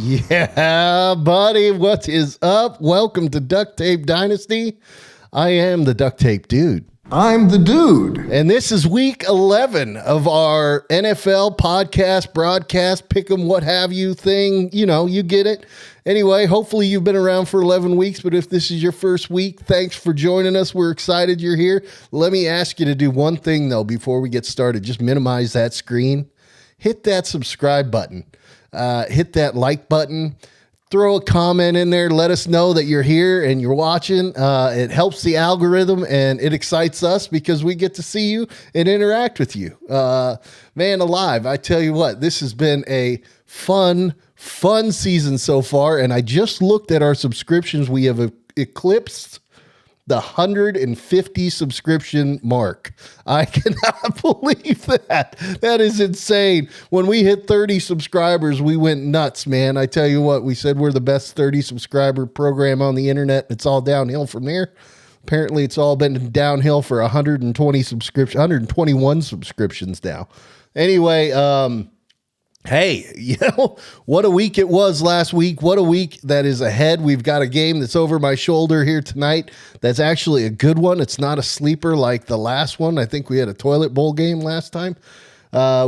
Yeah, buddy, what is up? Welcome to Duct Tape Dynasty. I am the Duct Tape Dude. I'm the dude. And this is week 11 of our NFL podcast, broadcast, pick 'em, what have you thing. You know, you get it. Anyway, hopefully you've been around for 11 weeks, but if this is your first week, thanks for joining us. We're excited you're here. Let me ask you to do one thing, though, before we get started. Just minimize that screen. Hit that subscribe button. Hit that like button. Throw a comment in there. Let us know that you're here and you're watching. It helps the algorithm and it excites us because we get to see you and interact with you. Man alive, I tell you what, this has been a fun season so far. And I just looked at our subscriptions. We have eclipsed the 150 subscription mark. I cannot believe that. That is insane. When we hit 30 subscribers, we went nuts, man. I tell you what, we said we're the best 30 subscriber program on the internet. It's all downhill from there. Apparently, it's all been downhill for 121 subscriptions now. Anyway, hey, you know, what a week it was last week. What a week that is ahead. We've got a game that's over my shoulder here tonight. That's actually a good one. It's not a sleeper like the last one. I think we had a toilet bowl game last time.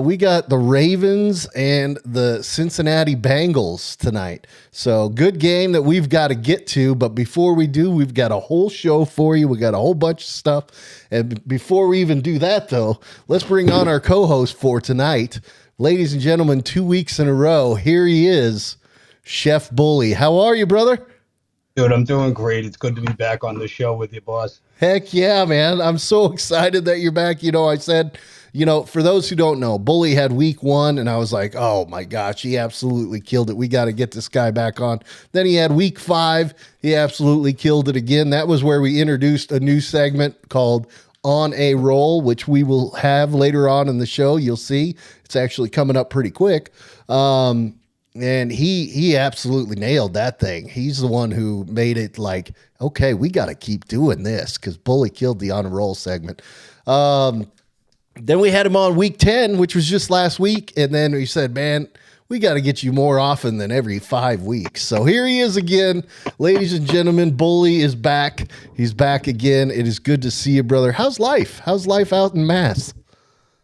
We got the Ravens and the Cincinnati Bengals tonight. So good game that we've got to get to. But before we do, we've got a whole show for you. We got a whole bunch of stuff. And before we even do that, though, let's bring on our co-host for tonight. Ladies and gentlemen, 2 weeks in a row, here he is, Chef Bully. How are you, brother? Dude, I'm doing great. It's good to be back on the show with you, boss. Heck yeah, man. I'm so excited that you're back. You know, I said, you know, for those who don't know, Bully had week 1, and I was like, oh my gosh, he absolutely killed it. We got to get this guy back on. Then he had week 5. He absolutely killed it again. That was where we introduced a new segment called On a Roll, which we will have later on in the show. You'll see it's actually coming up pretty quick. And he absolutely nailed that thing. He's the one who made it like, okay, we got to keep doing this because Bully killed the On a Roll segment. Then we had him on week 10, which was just last week. And then we said, man, we got to get you more often than every 5 weeks. So here he is again. Ladies and gentlemen, Bully is back. He's back again. It is good to see you, brother. How's life? How's life out in Mass?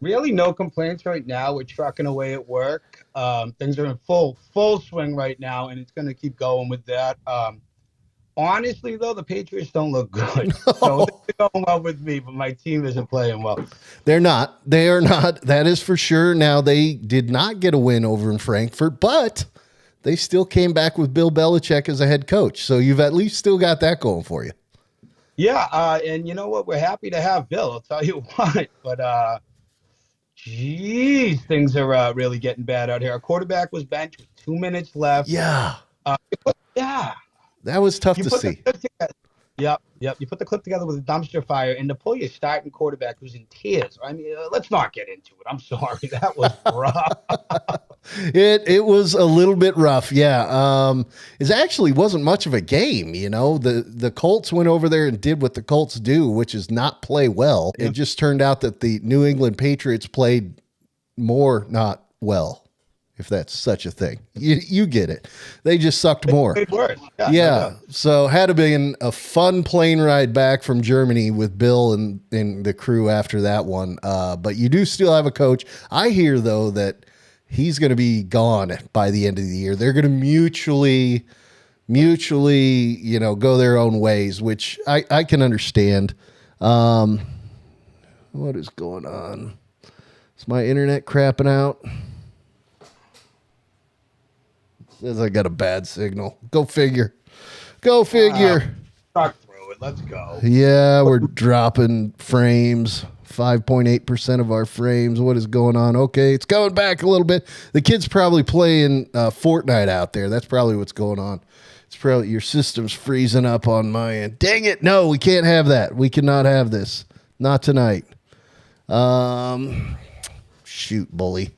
Really no complaints right now. We're trucking away at work. Things are in full swing right now, and it's going to keep going with that. Honestly, though, the Patriots don't look good. No. So they're going well with me, but my team isn't playing well. They're not. They are not. That is for sure. Now, they did not get a win over in Frankfurt, but they still came back with Bill Belichick as a head coach. So you've at least still got that going for you. Yeah, and you know what? We're happy to have Bill. I'll tell you what. But, geez, things are really getting bad out here. Our quarterback was benched with 2 minutes left. Yeah. Yeah. That was tough to see. Yep. You put the clip together with a dumpster fire, and to pull your starting quarterback who's in tears. I mean, let's not get into it. I'm sorry. That was rough. It was a little bit rough. Yeah. It actually wasn't much of a game. You know, the Colts went over there and did what the Colts do, which is not play well. Yeah. It just turned out that the New England Patriots played more not well, if that's such a thing. You get it. They just sucked more. Yeah. So had to been a fun plane ride back from Germany with Bill and the crew after that one. But you do still have a coach. I hear, though, that he's going to be gone by the end of the year. They're going to mutually, you know, go their own ways, which I can understand. What is going on? Is my internet crapping out? Says I got a bad signal. Go figure. Talk through it. Let's go. Yeah, we're dropping frames. 5.8% of our frames. What is going on? Okay, it's going back a little bit. The kid's probably playing Fortnite out there. That's probably what's going on. It's probably your system's freezing up on my end. Dang it. No, we can't have that. We cannot have this. Not tonight. Shoot, Bully.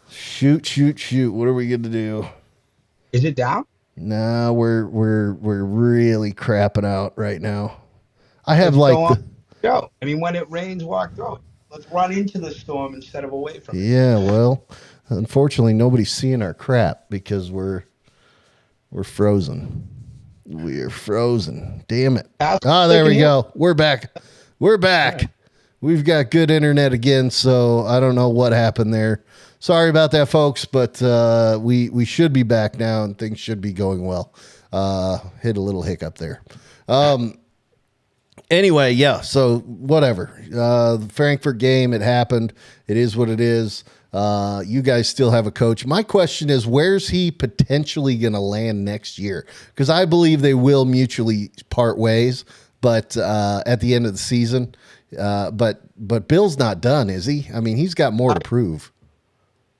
Shoot. What are we going to do? Is it down? No, we're really crapping out right now. I have go. I mean, when it rains, walk through it. Let's run into the storm instead of away from it. Yeah, well, unfortunately, nobody's seeing our crap because we're We're frozen. We're frozen. Damn it. Ask Ah, if there they we can hear. go. We're back. We're back. All right. We've got good internet again, so I don't know what happened there. Sorry about that, folks, but we should be back now, and things should be going well. Hit a little hiccup there. Anyway, yeah, so whatever. The Frankfurt game, it happened. It is what it is. You guys still have a coach. My question is, where's he potentially going to land next year? Because I believe they will mutually part ways, but at the end of the season. But Bill's not done, is he? I mean, he's got more to prove.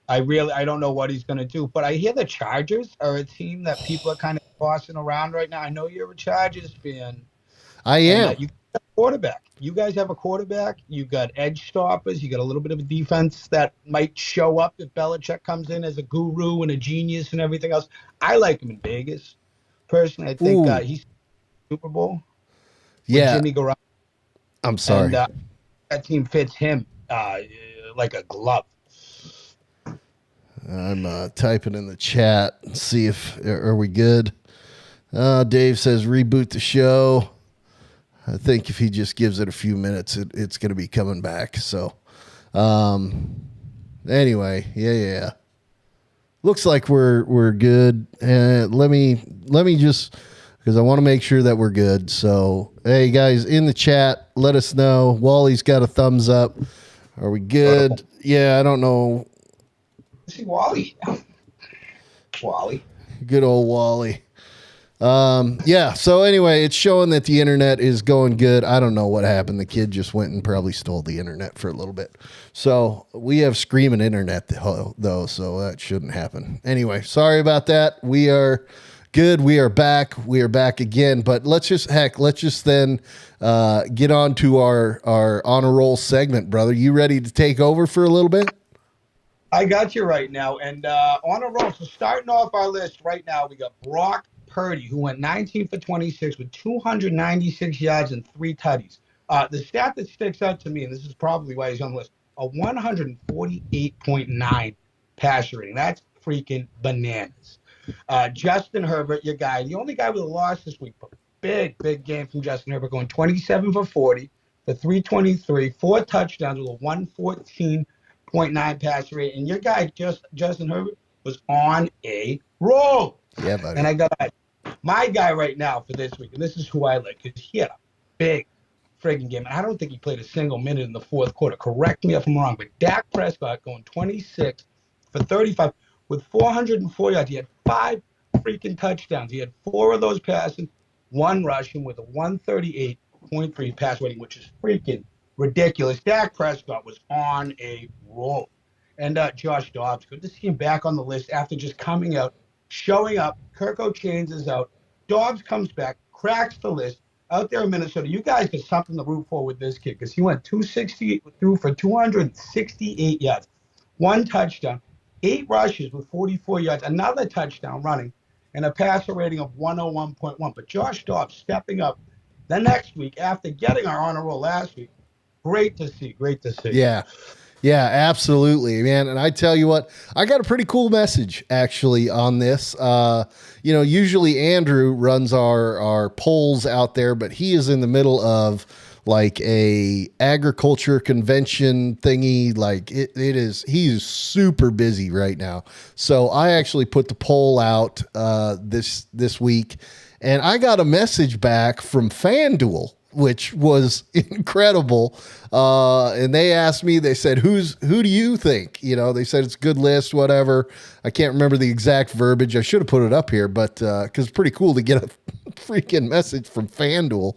I don't know what he's going to do, but I hear the Chargers are a team that people are kind of tossing around right now. I know you're a Chargers fan. I am. You got a quarterback. You guys have a quarterback. You got edge stoppers. You got a little bit of a defense that might show up if Belichick comes in as a guru and a genius and everything else. I like him in Vegas. Personally, I think he's Super Bowl. Yeah. Jimmy Garoppolo. I'm sorry. And that team fits him like a glove. I'm typing in the chat and see if are we good. Dave says reboot the show. I think if he just gives it a few minutes, it's going to be coming back. So, anyway, yeah. Looks like we're good. Let me just, because I want to make sure that we're good. So, hey guys in the chat, let us know. Wally's got a thumbs up. Are we good? Yeah, I don't know. See Wally. Good old Wally. Yeah. So anyway, it's showing that the internet is going good. I don't know what happened. The kid just went and probably stole the internet for a little bit. So we have screaming internet though, so that shouldn't happen. Anyway, sorry about that. We are good. We are back. We are back again. But let's just then get on to our on a roll segment, brother. You ready to take over for a little bit? I got you right now. And on a roll. So starting off our list right now, we got Brock Purdy, who went 19 for 26 with 296 yards and 3 tutties. The stat that sticks out to me, and this is probably why he's on the list, a 148.9 passer rating. That's freaking bananas. Justin Herbert, your guy, the only guy with a loss this week, but big game from Justin Herbert, going 27 for 40 for 323, 4 touchdowns with a 114.9 passer rate. And your guy, Justin Herbert, was on a roll. Yeah, buddy. And I got my guy right now for this week, and this is who I like, because he had a big friggin' game. I don't think he played a single minute in the fourth quarter. Correct me if I'm wrong, but Dak Prescott going 26 for 35 with 404 yards. He had 5 freaking touchdowns. He had 4 of those passing, 1 rushing with a 138.3 pass rating, which is freaking ridiculous. Dak Prescott was on a roll. And Josh Dobbs, good to see him back on the list after just coming out, showing up. Kirko Chains is out. Dobbs comes back, cracks the list. Out there in Minnesota, you guys got something to root for with this kid, because he went 268 through for 268 yards, 1 touchdown, 8 rushes with 44 yards, another touchdown running, and a passer rating of 101.1. But Josh Dobbs stepping up the next week after getting our honor roll last week. Great to see. Yeah, absolutely, man. And I tell you what, I got a pretty cool message actually on this. Usually Andrew runs our polls out there, but he is in the middle of like a agriculture convention thingy. Like he's super busy right now. So I actually put the poll out this week, and I got a message back from FanDuel, which was incredible. And they asked me, they said, who do you think? They said it's a good list, whatever. I can't remember the exact verbiage. I should have put it up here, but because it's pretty cool to get a freaking message from FanDuel.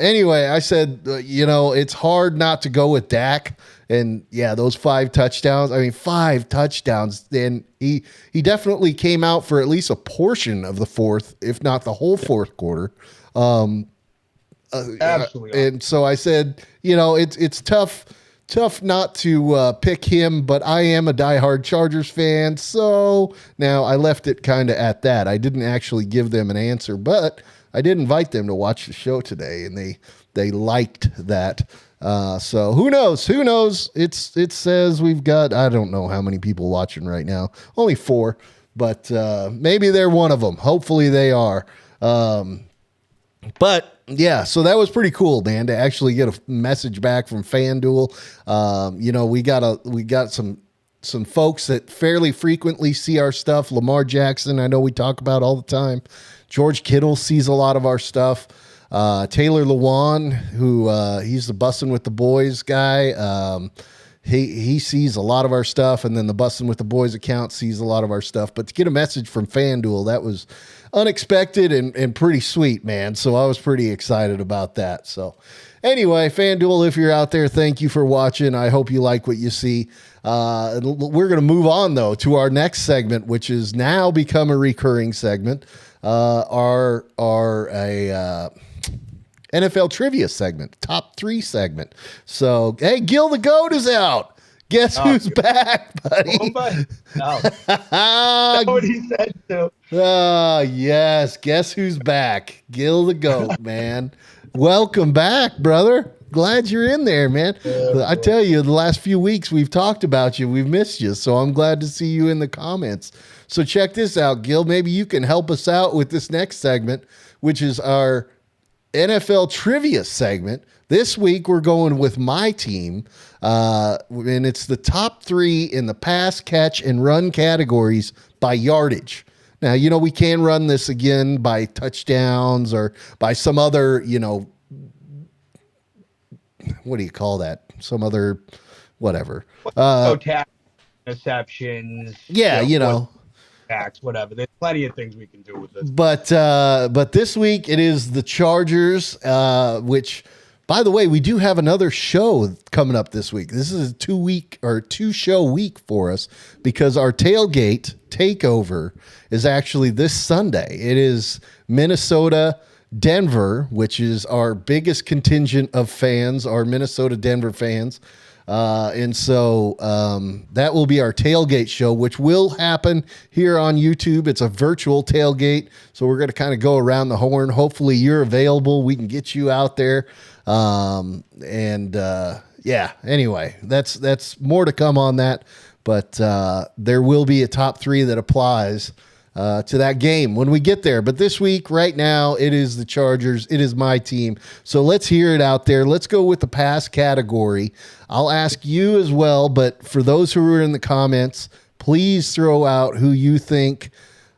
Anyway, I said, it's hard not to go with Dak. And yeah, those 5 touchdowns. I mean, 5 touchdowns. Then he definitely came out for at least a portion of the fourth, if not the whole fourth quarter. Absolutely. And so I said, it's tough not to pick him, but I am a diehard Chargers fan. So now I left it kind of at that. I didn't actually give them an answer, but I did invite them to watch the show today, and they liked that. So who knows? It says we've got, I don't know how many people watching right now. Only 4. but maybe they're one of them. Hopefully they are. But yeah, so that was pretty cool, man, to actually get a message back from FanDuel. We got some folks that fairly frequently see our stuff. Lamar Jackson, I know we talk about all the time. George Kittle sees a lot of our stuff. Taylor Lewan, who he's the Bussin' with the Boys guy. He sees a lot of our stuff, and then the Bussin' with the Boys account sees a lot of our stuff. But to get a message from FanDuel, that was unexpected and pretty sweet, man. So I was pretty excited about that. So anyway, FanDuel, if you're out there, thank you for watching. I hope you like what you see. We're going to move on, though, to our next segment, which has now become a recurring segment. Our NFL trivia segment, top 3 segment. So, hey, Gil the Goat is out. Guess who's back, buddy? Oh, buddy. No. That's what he said, too. Yes. Guess who's back? Gil the Goat, man. Welcome back, brother. Glad you're in there, man. I tell you, the last few weeks we've talked about you. We've missed you. So I'm glad to see you in the comments. So check this out, Gil. Maybe you can help us out with this next segment, which is our NFL trivia segment. This week we're going with my team, and it's the top 3 in the pass, catch, and run categories by yardage. Now, we can run this again by touchdowns or by some other, what do you call that? Some other, whatever. Interceptions. Yeah, Tax, whatever. There's plenty of things we can do with this. But this week it is the Chargers, which, by the way, we do have another show coming up this week. This is a 2-show week for us because our tailgate takeover is actually this Sunday. It is Minnesota Denver, which is our biggest contingent of fans, our Minnesota Denver fans. And so that will be our tailgate show, which will happen here on YouTube. It's a virtual tailgate. So we're going to kind of go around the horn. Hopefully you're available. We can get you out there. Anyway, that's more to come on that. But there will be a top 3 that applies to that game when we get there. But this week, right now, it is the Chargers. It is my team. So let's hear it out there. Let's go with the pass category. I'll ask you as well, but for those who are in the comments, please throw out who you think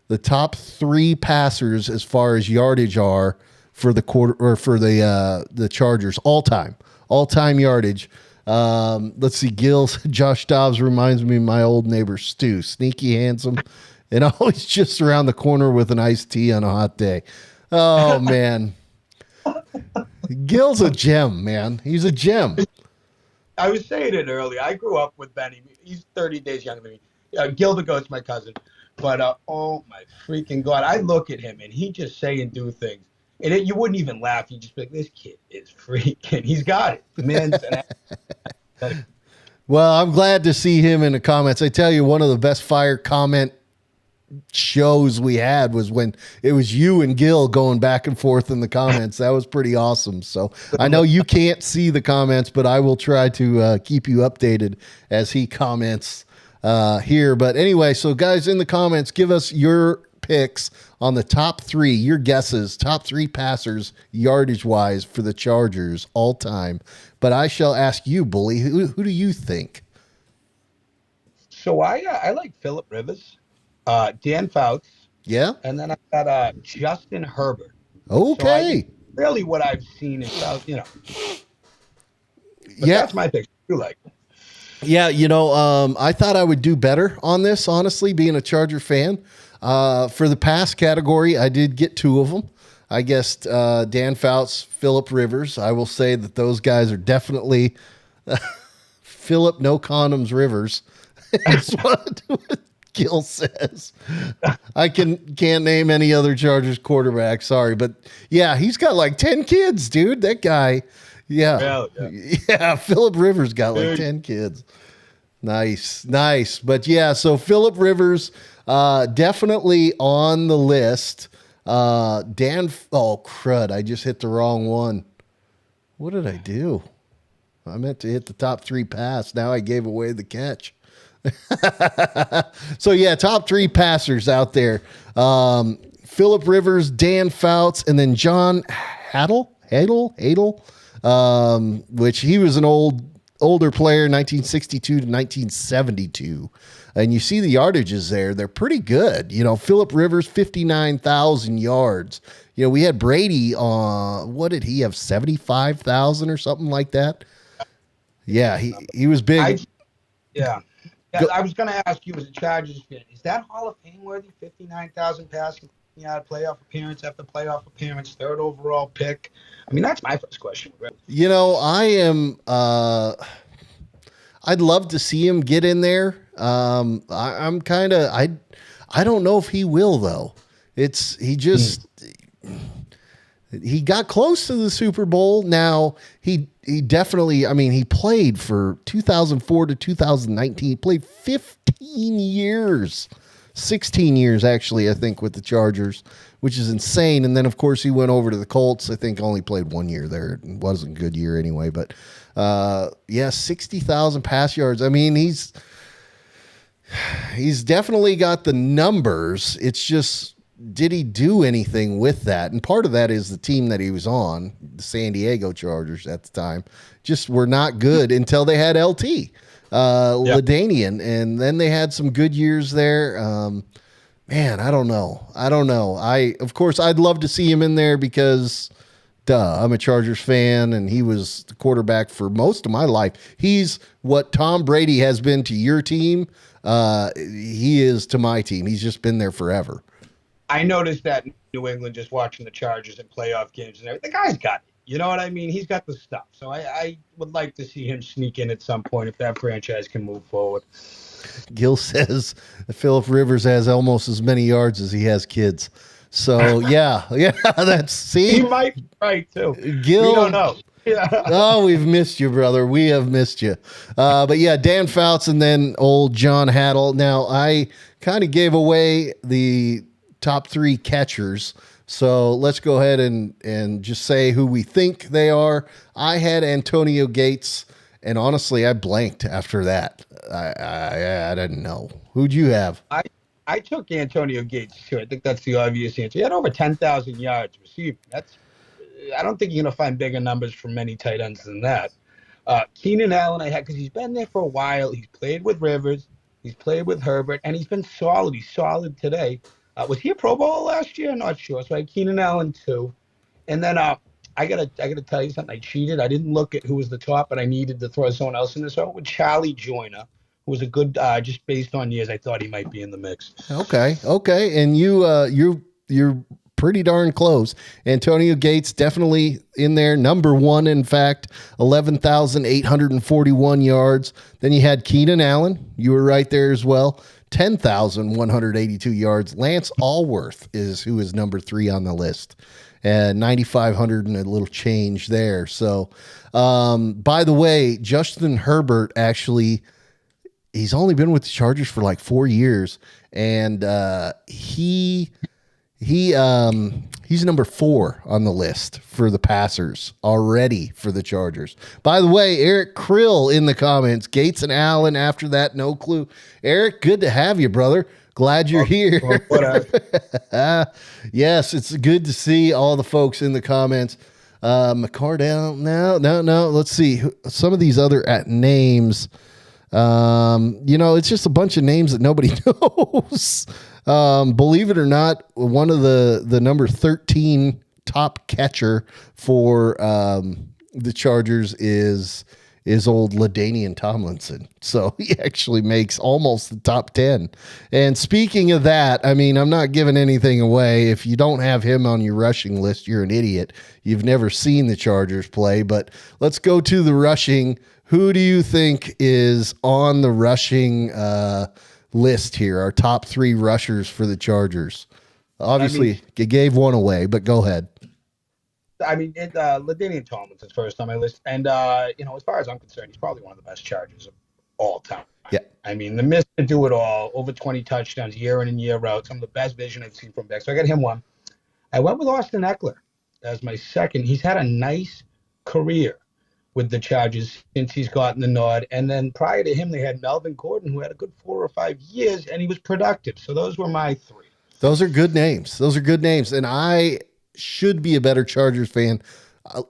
the top 3 passers as far as yardage are for the quarter or for the Chargers all time yardage. Let's see. Josh Dobbs reminds me of my old neighbor Stu, sneaky, handsome, and always just around the corner with an iced tea on a hot day. Oh, man. Gil's a gem, man. He's a gem. I was saying it earlier. I grew up with Benny. He's 30 days younger than me. Gil the Goat's my cousin. But, oh, my freaking God. I look at him, and he just say and do things. And you wouldn't even laugh. You'd just be like, this kid is freaking. He's got it. The man's an Well, I'm glad to see him in the comments. I tell you, one of the best fire comment shows we had was when it was you and Gil going back and forth in the comments. That was pretty awesome. So I know you can't see the comments, but I will try to keep you updated as he comments here. But anyway, so guys in the comments, give us your picks on the top 3, your guesses, top 3 passers yardage wise for the Chargers all time. But I shall ask you, Bully, who do you think? So I like Phillip Rivers. Dan Fouts. Yeah. And then I got Justin Herbert. Okay. So really what I've seen is, But yeah. That's my pick. You like? Yeah, I thought I would do better on this, honestly, being a Charger fan. For the pass category, I did get 2 of them. I guessed Dan Fouts, Phillip Rivers. I will say that those guys are definitely Phillip No Condoms Rivers. That's what Gil says. I can't name any other Chargers quarterback. Sorry, but yeah, he's got like 10 kids, dude. That guy. Yeah. Yeah. Phillip Rivers got like 10 kids. Nice. But yeah, so Phillip Rivers, definitely on the list. Oh crud. I just hit the wrong one. What did I do? I meant to hit the top 3 pass. Now I gave away the catch. So yeah, top three passers out there. Phillip Rivers, Dan Fouts, and then John Hadle, which he was an older player, 1962 to 1972. And you see the yardages there. They're pretty good. You know, Phillip Rivers, 59,000 yards. You know, we had Brady on, what did he have, 75,000 or something like that? Yeah, he was big. Yeah. Go- I was going to ask you as a Chargers fan, is that Hall of Fame worthy? 59,000 passing yard playoff appearance after playoff appearance, third overall pick. I mean, that's my first question. You know, I'd love to see him get in there. I'm kind of, I don't know if he will though. He got close to the Super Bowl. Now he definitely, I mean, he played for 2004 to 2019. He played 15 years, 16 years actually, I think, with the Chargers, which is insane. And then of course he went over to the Colts. I think only played 1 year there. It wasn't a good year anyway, but yeah, 60,000 pass yards. I mean, he's definitely got the numbers. It's just, did he do anything with that? And part of that is the team that he was on, the San Diego Chargers at the time, just were not good until they had LT, LaDainian, and then they had some good years there. Man, I don't know. Of course, I'd love to see him in there because, I'm a Chargers fan, and he was the quarterback for most of my life. He's what Tom Brady has been to your team. He is to my team. He's just been there forever. I noticed that in New England, just watching the Chargers in playoff games and everything. The guy's got it. You know what I mean? He's got the stuff. So I would like to see him sneak in at some point if that franchise can move forward. Gil says Phillip Rivers has almost as many yards as he has kids. So yeah, that's, see, he might be right too. Gil, we don't know. Yeah. Oh, we've missed you, brother. We have missed you. But yeah, Dan Fouts and then old John Hadle. Now I kind of gave away the top three catchers. So let's go ahead and just say who we think they are. I had Antonio Gates, and honestly, I blanked after that. I didn't know. Who'd you have? I took Antonio Gates too. I think that's the obvious answer. He had over 10,000 yards received. I don't think you're going to find bigger numbers from many tight ends than that. Keenan Allen I had because he's been there for a while. He's played with Rivers. He's played with Herbert, and he's been solid. He's solid today. Was he a Pro Bowler last year? I'm not sure. So I had Keenan Allen too. And then I gotta tell you something. I cheated. I didn't look at who was the top, but I needed to throw someone else in there. So I went with Charlie Joyner, who was a good, just based on years, I thought he might be in the mix. Okay. And you're pretty darn close. Antonio Gates definitely in there. Number one, in fact, 11,841 yards. Then you had Keenan Allen. You were right there as well. 10,182 yards. Lance Allworth is who is number three on the list. And 9,500 and a little change there. So, by the way, Justin Herbert actually, he's only been with the Chargers for like 4 years, and he's number 4 on the list for the passers already for the Chargers. By the way, Eric Krill in the comments, Gates and Allen after that, no clue. Eric, good to have you, brother. Glad you're here. Yes, it's good to see all the folks in the comments. McCardell, no. Let's see some of these other names. It's just a bunch of names that nobody knows. Believe it or not, one of the number 13 top catcher for the Chargers is old LaDainian Tomlinson. So he actually makes almost the top 10. And speaking of that, I mean, I'm not giving anything away. If you don't have him on your rushing list, you're an idiot. You've never seen the Chargers play. But let's go to the rushing. Who do you think is on the rushing list here? Our top 3 rushers for the Chargers. Obviously, you gave one away, but go ahead. I mean, LaDainian Tomlinson's first on my list. And, as far as I'm concerned, he's probably one of the best Chargers of all time. Yeah. I mean, the Mr. Do It All, over 20 touchdowns year in and year out. Some of the best vision I've seen from back. So I got him one. I went with Austin Eckler as my second. He's had a nice career with the Chargers since he's gotten the nod. And then prior to him, they had Melvin Gordon, who had a good 4 or 5 years, and he was productive. So those were my 3. Those are good names. Those are good names. And I should be a better Chargers fan.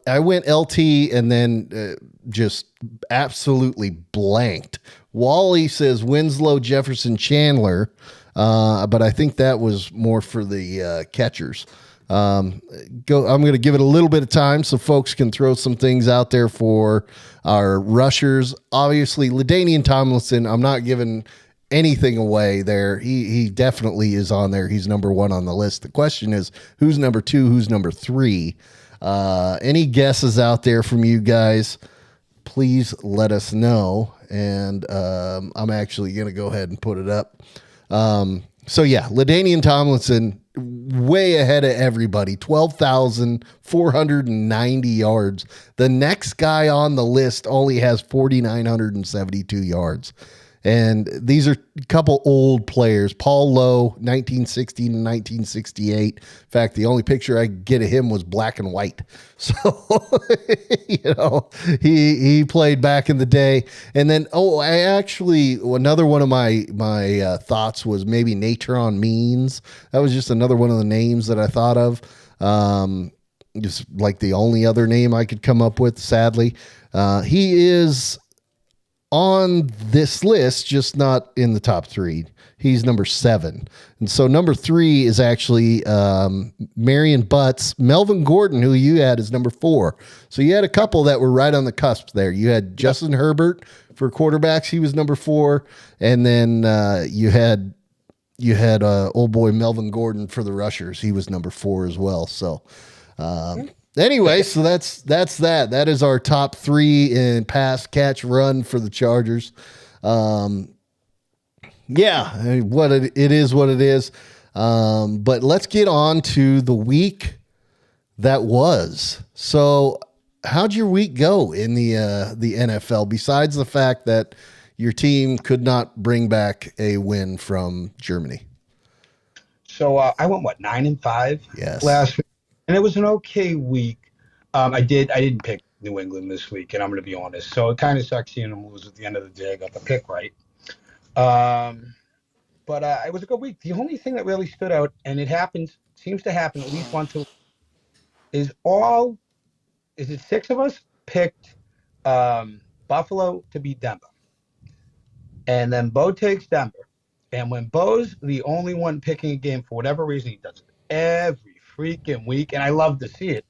I went LT and then just absolutely blanked. Wally says Winslow, Jefferson, Chandler. But I think that was more for the catchers. I'm going to give it a little bit of time so folks can throw some things out there for our rushers. Obviously, LaDainian Tomlinson, I'm not giving anything away there. He definitely is on there. He's number 1 on the list. The question is, who's number 2? Who's number 3? Any guesses out there from you guys? Please let us know. And I'm actually going to go ahead and put it up. So yeah, LaDainian Tomlinson way ahead of everybody, 12,490 yards. The next guy on the list only has 4,972 yards. And these are a couple old players. Paul Lowe, 1960 to 1968. In fact, the only picture I get of him was black and white. So, he played back in the day. And then, another one of my thoughts was maybe Natron Means. That was just another one of the names that I thought of. Just like the only other name I could come up with, sadly. He is on this list, just not in the top 3. He's number 7. And so number 3 is actually Marion Butts. Melvin Gordon, who you had, is number 4. So you had a couple that were right on the cusp there. You had Justin Herbert for quarterbacks. He was number 4. And then you had old boy Melvin Gordon for the rushers. He was number 4 as well. So anyway, so that's that. That is our top 3 in pass, catch, run for the Chargers. What it is. But let's get on to the week that was. So how'd your week go in the NFL, besides the fact that your team could not bring back a win from Germany? So I went, 9-5 Yes. last week, and it was an okay week. I didn't pick New England this week, and I'm going to be honest. So it kind of sucks seeing them lose at the end of the day. I got the pick right. But it was a good week. The only thing that really stood out, and seems to happen at least once a week, is it 6 of us picked Buffalo to beat Denver. And then Bo takes Denver. And when Bo's the only one picking a game, for whatever reason, he does it every freaking week, and I love to see it.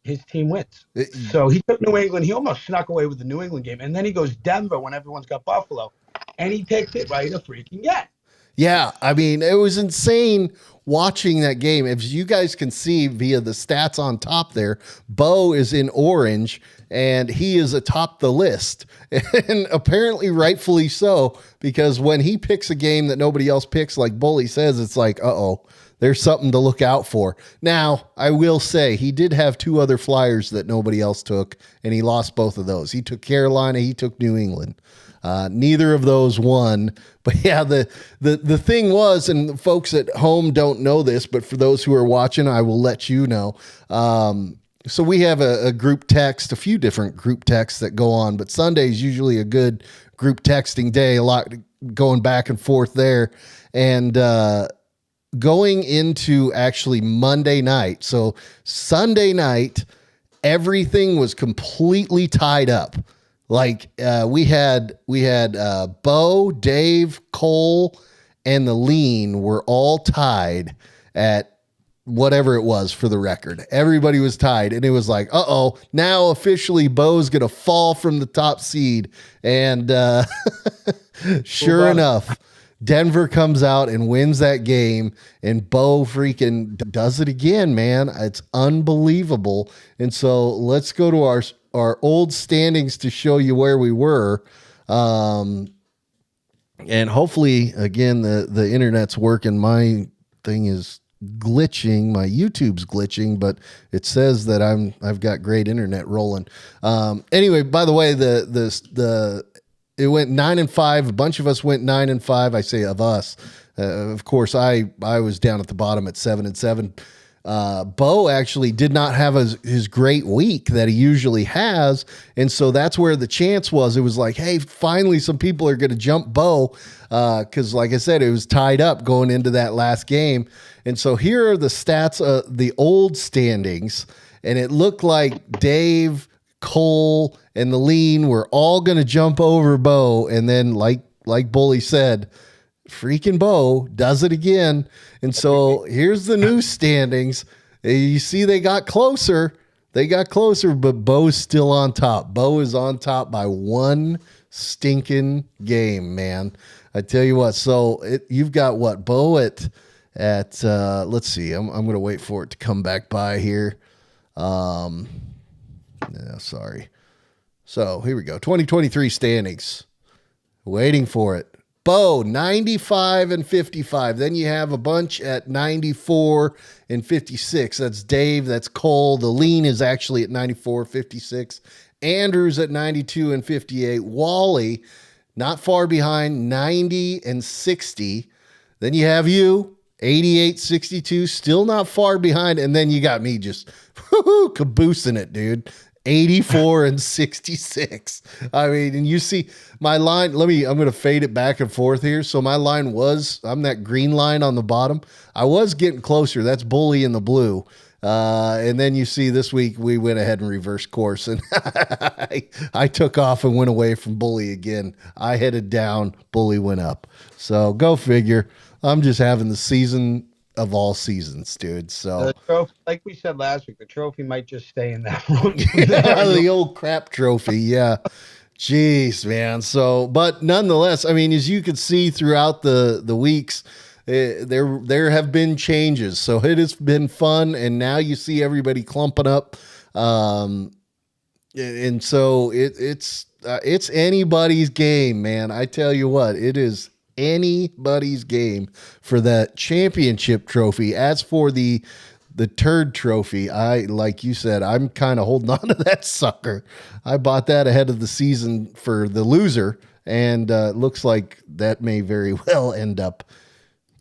His team wins. So he took New England. He almost snuck away with the New England game. And then he goes Denver when everyone's got Buffalo. And he picked it right a freaking get. Yeah, I mean, it was insane watching that game. As you guys can see via the stats on top there, Bo is in orange, and he is atop the list. And apparently rightfully so, because when he picks a game that nobody else picks, like Bully says, it's like, uh-oh, there's something to look out for. Now, I will say he did have 2 other flyers that nobody else took, and he lost both of those. He took Carolina, he took New England. Neither of those won. But yeah, the thing was, and the folks at home don't know this, but for those who are watching, I will let you know. So we have a group text, a few different group texts that go on, but Sunday is usually a good group texting day, a lot going back and forth there. And going into actually Monday night. So Sunday night, everything was completely tied up. Like we had Bo, Dave, Cole, and the Lean were all tied at whatever it was for the record. Everybody was tied, and it was like, uh-oh, now officially Bo's going to fall from the top seed. And sure enough, Denver comes out and wins that game, and Bo freaking does it again, man. It's unbelievable. And so let's go to our old standings to show you where we were. And hopefully, again, the internet's working. My thing is glitching. My YouTube's glitching, but it says that I've got great internet rolling. Anyway, by the way, it went 9-5. A bunch of us went 9-5. I say of us. Of course, I was down at the bottom at 7-7. Bo actually did not have his great week that he usually has. And so that's where the chance was. It was like, hey, finally some people are going to jump Bo. Because like I said, it was tied up going into that last game. And so here are the stats, the old standings. And it looked like Dave, Cole, and the Lean were all going to jump over Bo. And then like Bully said, freaking Bo does it again. And so here's the new standings. You see they got closer. But Bo's still on top. Bo is on top by one stinking game, man. I tell you what. So you've got what? Bo at let's see. I'm going to wait for it to come back by here. No, sorry. So here we go. 2023 standings. Waiting for it. Bo, 95 and 55. Then you have a bunch at 94 and 56. That's Dave. That's Cole. The Lean is actually at 94, 56. Andrew's at 92 and 58. Wally, not far behind, 90 and 60. Then you have you, 88, 62. Still not far behind. And then you got me just caboosing it, dude. 84 and 66. I mean, and you see my line, I'm going to fade it back and forth here. So my line I'm that green line on the bottom. I was getting closer. That's Bully in the blue. And then you see this week we went ahead and reversed course, and I took off and went away from Bully again. I headed down, Bully went up. So go figure. I'm just having the season of all seasons, dude. So the trophy, like we said last week, the trophy might just stay in that room. The old crap trophy. Yeah. Jeez, man. So, but nonetheless, I mean, as you can see throughout the weeks, there have been changes. So it has been fun. And now you see everybody clumping up. And so it's anybody's game, man. I tell you what, it is anybody's game for that championship trophy. As for the turd trophy, like you said, I'm kind of holding on to that sucker. I bought that ahead of the season for the loser, and it looks like that may very well end up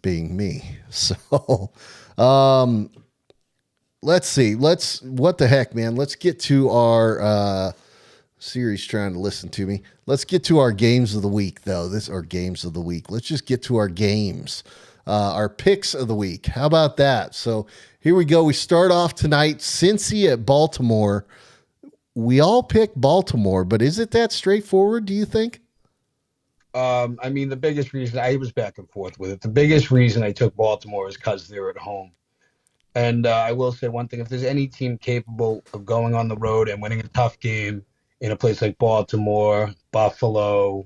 being me. So let's see. What the heck, man? Let's get to our Siri's trying to listen to me. Let's get to our games of the week, though. Games of the week. Let's just get to our games, our picks of the week. How about that? So here we go. We start off tonight, Cincy at Baltimore. We all picked Baltimore, but is it that straightforward, do you think? I mean, the biggest reason I was back and forth with it, the biggest reason I took Baltimore is because they're at home. And I will say one thing, if there's any team capable of going on the road and winning a tough game in a place like Baltimore, Buffalo,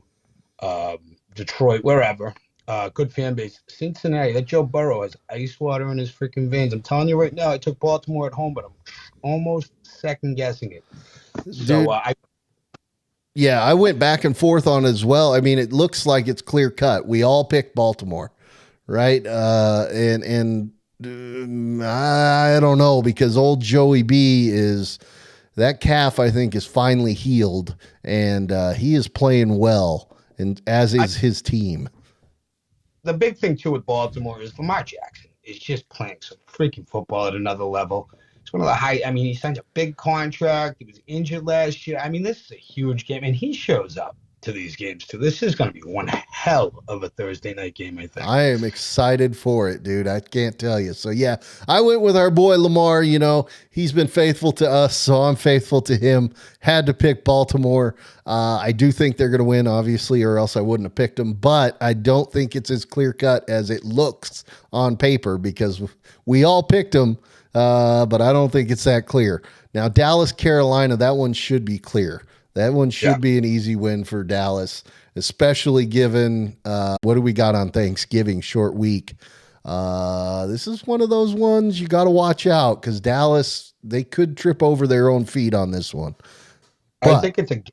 Detroit, wherever, good fan base, Cincinnati, that Joe Burrow has ice water in his freaking veins. I'm telling you right now, I took Baltimore at home, but I'm almost second guessing it. So I went back and forth on it as well. I mean, it looks like it's clear cut. We all picked Baltimore, right? And I don't know, because old Joey B that calf, I think, is finally healed, and he is playing well, and as is his team. The big thing too with Baltimore is Lamar Jackson is just playing some freaking football at another level. It's one of the high. I mean, he signed a big contract. He was injured last year. I mean, this is a huge game, and he shows up to these games too. This is going to be one hell of a Thursday night game, I think. I am excited for it, dude. I can't tell you. So yeah, I went with our boy Lamar. You know, he's been faithful to us, so I'm faithful to him. Had to pick Baltimore. I do think they're going to win, obviously, or else I wouldn't have picked them. But I don't think it's as clear cut as it looks on paper, because we all picked them. But I don't think it's that clear. Now, Dallas, Carolina, that one should be clear. That one should be an easy win for Dallas, especially given what do we got on Thanksgiving, short week. This is one of those ones you got to watch out, because Dallas, they could trip over their own feet on this one. But I think it's a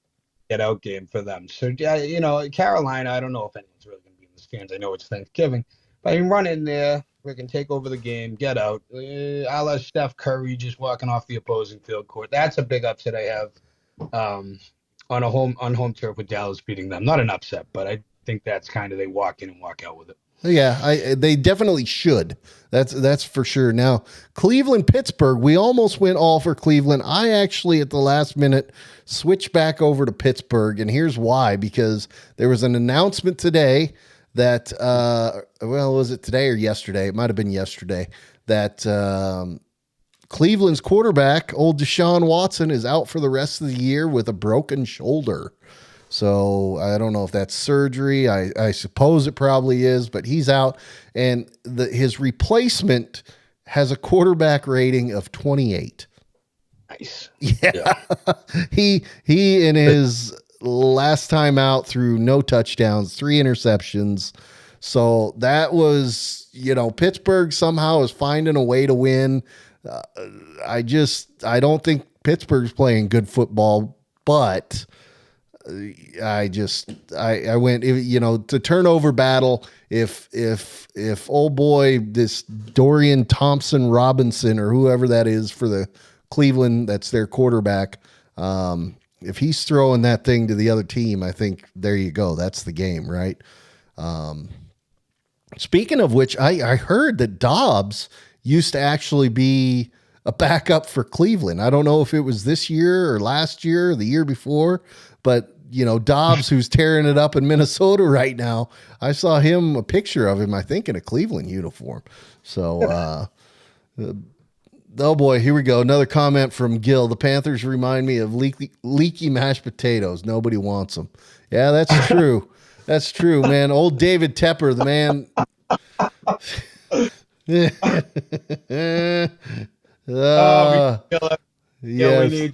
get-out game for them. So, you know, Carolina, I don't know if anyone's really going to be in the stands. I know it's Thanksgiving. But you can run in there. We can take over the game, get out. A la Steph Curry just walking off the opposing field court. That's a big upset I have. On home turf with Dallas beating them. Not an upset, but I think that's kind of, they walk in and walk out with it. Yeah, they definitely should. That's for sure. Now, Cleveland, Pittsburgh, we almost went all for Cleveland. I actually, at the last minute, switched back over to Pittsburgh, and here's why. Because there was an announcement today that, was it today or yesterday? It might have been yesterday, that Cleveland's quarterback, old Deshaun Watson, is out for the rest of the year with a broken shoulder. So I don't know if that's surgery. I suppose it probably is, but he's out. And his replacement has a quarterback rating of 28. Nice. Yeah. He in his last time out threw no touchdowns, 3 interceptions. So that was, Pittsburgh somehow is finding a way to win. I don't think Pittsburgh's playing good football, but I went, to turnover battle. If old boy, this Dorian Thompson Robinson or whoever that is for the Cleveland, that's their quarterback. If he's throwing that thing to the other team, I think there you go. That's the game, right? Speaking of which, I heard that Dobbs used to actually be a backup for Cleveland. I don't know if it was this year or last year or the year before, but Dobbs, who's tearing it up in Minnesota right now, I saw a picture of him, I think, in a Cleveland uniform. So, oh boy, here we go. Another comment from Gil. The Panthers remind me of leaky mashed potatoes. Nobody wants them. Yeah, that's true. That's true, man. Old David Tepper, the man. Yes.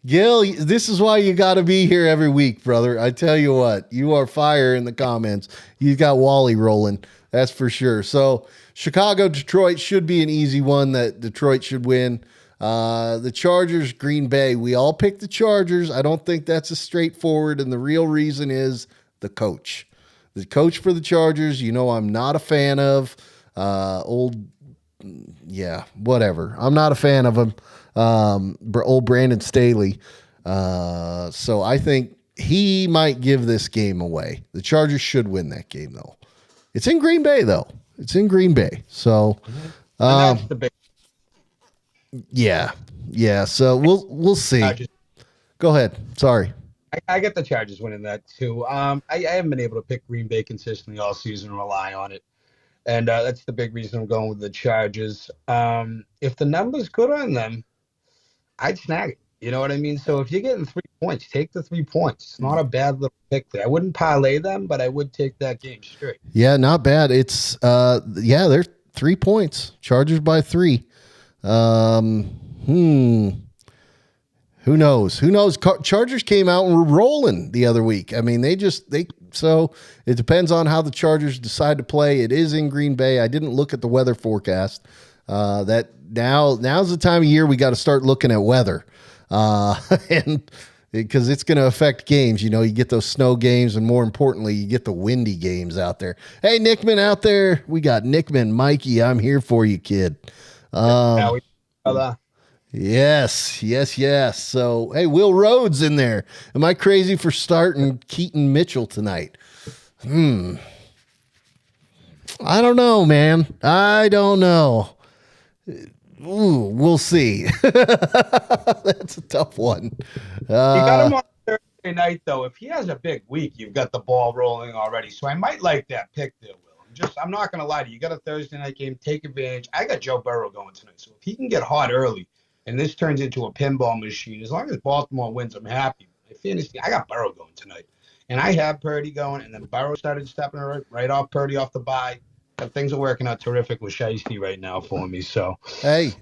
Gil, this is why you got to be here every week, brother. I tell you what, you are fire in the comments. You got Wally rolling. That's for sure. So Chicago, Detroit should be an easy one that Detroit should win. The Chargers, Green Bay. We all picked the Chargers. I don't think that's as straightforward. And the real reason is the coach. The coach for the Chargers, I'm not a fan of. Whatever. I'm not a fan of him. Old Brandon Staley. So I think he might give this game away. The Chargers should win that game, though. It's in Green Bay, though. It's in Green Bay. So, that's the big. Yeah. So we'll see. Go ahead. Sorry. I get the Chargers winning that too. I haven't been able to pick Green Bay consistently all season and rely on it. And that's the big reason I'm going with the Chargers. If the number's good on them, I'd snag it. You know what I mean? So if you're getting 3 points, take the 3 points. It's not a bad little pick there. I wouldn't parlay them, but I would take that game straight. Yeah, not bad. It's they're 3 points. Chargers by 3. Who knows? Chargers came out and were rolling the other week. I mean, so it depends on how the Chargers decide to play. It is in Green Bay. I didn't look at the weather forecast. That now's the time of year we got to start looking at weather. And because it's going to affect games. You get those snow games, and more importantly, you get the windy games out there. Hey, Nickman out there. We got Nickman, Mikey. I'm here for you, kid. Yes. So, hey, Will Rhodes in there. Am I crazy for starting Keaton Mitchell tonight? I don't know, man. I don't know. Ooh, we'll see. That's a tough one. You got him on Thursday night, though. If he has a big week, you've got the ball rolling already. So I might like that pick there, Will. I'm not going to lie to you. You got a Thursday night game. Take advantage. I got Joe Burrow going tonight. So if he can get hot early and this turns into a pinball machine, as long as Baltimore wins, I'm happy. I got Burrow going tonight. And I have Purdy going, and then Burrow started stepping right off Purdy off the bye. Things are working out terrific with Shiesty right now for me. So, hey,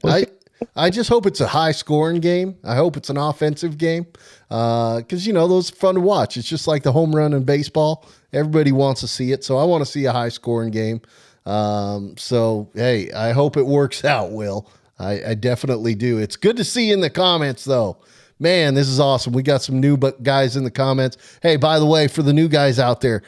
I just hope it's a high-scoring game. I hope it's an offensive game because, those are fun to watch. It's just like the home run in baseball. Everybody wants to see it, so I want to see a high-scoring game. So, hey, I hope it works out, Will. I definitely do. It's good to see you in the comments, though. Man, this is awesome. We got some new guys in the comments. Hey, by the way, for the new guys out there,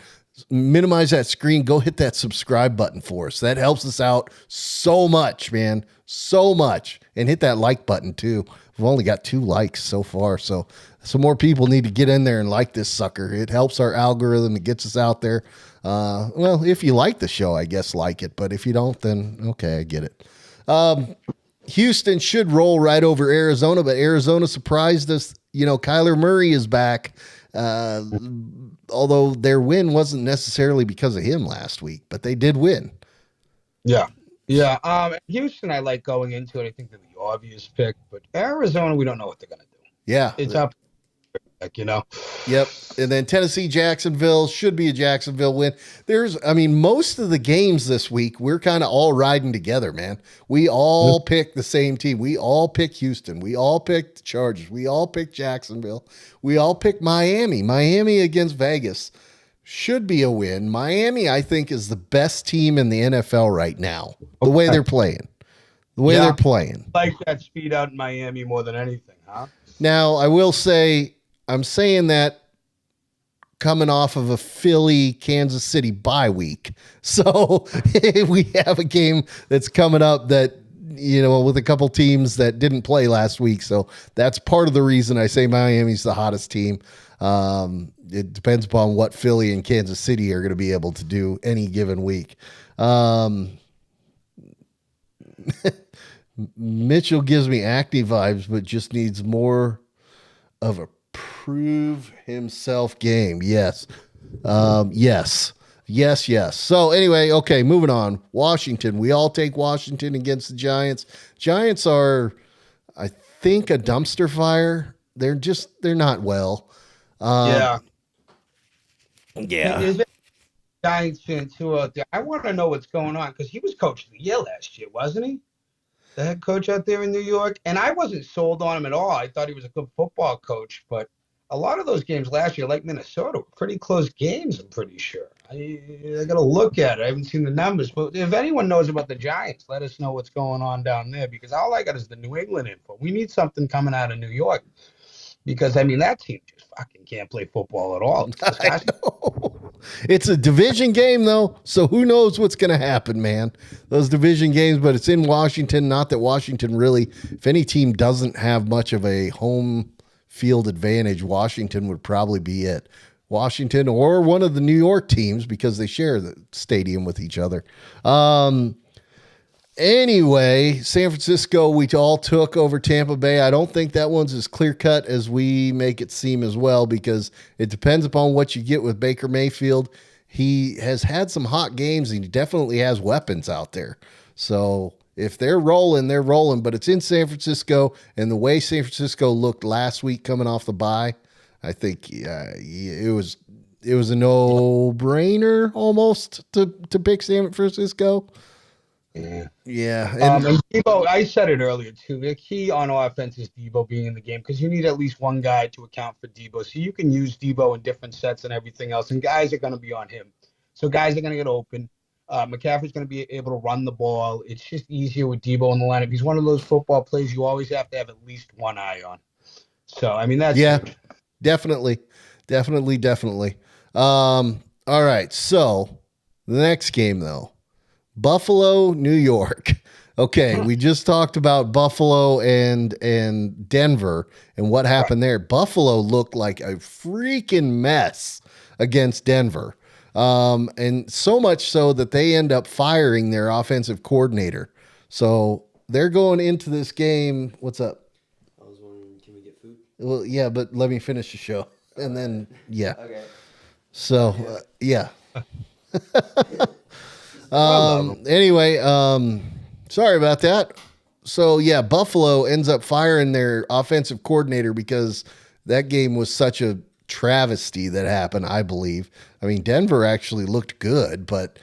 minimize that screen. Go hit that subscribe button for us. That helps us out so much, man. So much. And hit that like button, too. We've only got 2 likes so far, so some more people need to get in there and like this sucker. It helps our algorithm. It gets us out there. Well, if you like the show, I guess like it. But if you don't, then okay, I get it. Houston should roll right over Arizona, but Arizona surprised us. You know, Kyler Murray is back. Although their win wasn't necessarily because of him last week, but they did win. Yeah. Yeah. Houston, I like going into it. I think they're the obvious pick, but Arizona, we don't know what they're going to do. Yeah. It's up. You know. Yep. And then Tennessee, Jacksonville should be a Jacksonville win. Most of the games this week, we're kind of all riding together, man. We all pick the same team. We all pick Houston. We all picked the Chargers. We all picked Jacksonville. We all picked Miami. Miami against Vegas should be a win. Miami, I think, is the best team in the NFL right now. The way they're playing. They're playing. I like that speed out in Miami more than anything, huh? Now, I will say, I'm saying that coming off of a Philly, Kansas City bye week. So we have a game that's coming up that, you know, with a couple teams that didn't play last week. So that's part of the reason I say Miami's the hottest team. It depends upon what Philly and Kansas City are going to be able to do any given week. Mitchell gives me acne vibes, but just needs more of a prove himself game. Yes. Yes. So anyway, okay, moving on. Washington. We all take Washington against the Giants. Giants are, I think, a dumpster fire. They're not well. Yeah. Yeah. Giants fan too out there. I want to know what's going on because he was coach of the year last year, wasn't he? The head coach out there in New York. And I wasn't sold on him at all. I thought he was a good football coach, but a lot of those games last year, like Minnesota, were pretty close games, I'm pretty sure. I got to look at it. I haven't seen the numbers. But if anyone knows about the Giants, let us know what's going on down there because all I got is the New England info. We need something coming out of New York because, I mean, that team just fucking can't play football at all. I know. It's a division game, though, so who knows what's going to happen, man. Those division games, but it's in Washington. Not that Washington really, if any team doesn't have much of a home field advantage, Washington would probably be it. Washington or one of the New York teams because they share the stadium with each other. Anyway, San Francisco, we all took over Tampa Bay. I don't think that one's as clear cut as we make it seem as well because it depends upon what you get with Baker Mayfield. He has had some hot games and he definitely has weapons out there. So if they're rolling, they're rolling, but it's in San Francisco, and the way San Francisco looked last week coming off the bye, I think it was a no-brainer almost to pick San Francisco. Yeah. And Debo, I said it earlier too. The key on offense is Debo being in the game because you need at least one guy to account for Debo. So you can use Debo in different sets and everything else, and guys are going to be on him. So guys are going to get open. McCaffrey's going to be able to run the ball. It's just easier with Debo in the lineup. He's one of those football plays you always have to have at least one eye on. So, I mean, that's huge. Definitely. All right. So the next game, though, Buffalo, New York. Okay, we just talked about Buffalo and Denver and what happened there. Buffalo looked like a freaking mess against Denver. And so much so that they end up firing their offensive coordinator. So they're going into this game. What's up? I was wondering, can we get food? Well, yeah, but let me finish the show. And then, yeah. Okay. So, yeah. Anyway, sorry about that. So, yeah, Buffalo ends up firing their offensive coordinator because that game was such a travesty that happened, I believe. I mean, Denver actually looked good, but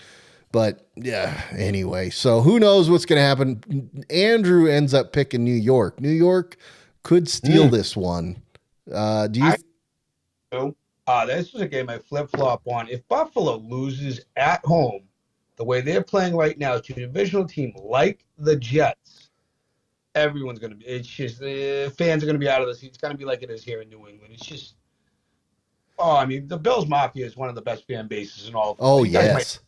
yeah, anyway. So who knows what's going to happen? Andrew ends up picking New York. New York could steal this one. Do you? This is a game I flip-flop on. If Buffalo loses at home, the way they're playing right now to a divisional team like the Jets, everyone's going to be – it's just fans are going to be out of the seats. It's going to be like it is here in New England. It's just – I mean, the Bills Mafia is one of the best fan bases in all of Oh, yes.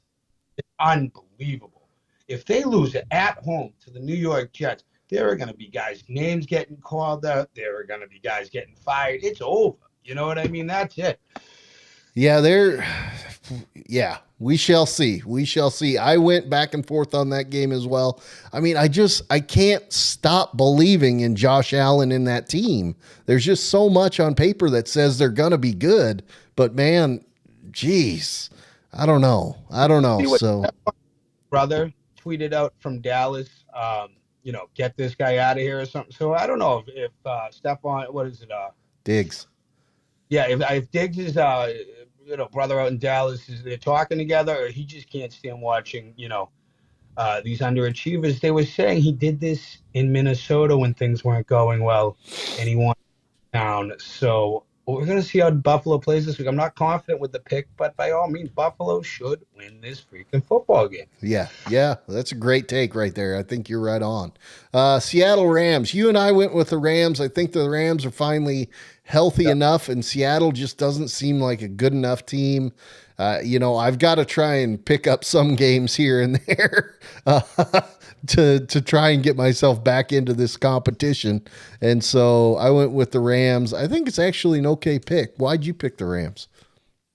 It's unbelievable. If they lose it at home to the New York Jets, there are going to be guys' names getting called out. There are going to be guys getting fired. It's over. You know what I mean? That's it. Yeah, we shall see. We shall see. I went back and forth on that game as well. I mean, I can't stop believing in Josh Allen in that team. There's just so much on paper that says they're going to be good, but man, geez, I don't know. See what So brother tweeted out from Dallas, get this guy out of here or something. So I don't know if Stephon, what is it? Diggs. Yeah, if Diggs is brother out in Dallas, is they're talking together, or he just can't stand watching these underachievers. They were saying he did this in Minnesota when things weren't going well, and he won down. So we're gonna see how Buffalo plays this week. I'm not confident with the pick, but by all means, Buffalo should win this freaking football game. Yeah, that's a great take right there. I think you're right on. Seattle Rams. You and I went with the Rams. I think the Rams are finally healthy enough, and Seattle just doesn't seem like a good enough team. I've got to try and pick up some games here and there to try and get myself back into this competition. And so I went with the Rams. I think it's actually an okay pick. Why'd you pick the Rams?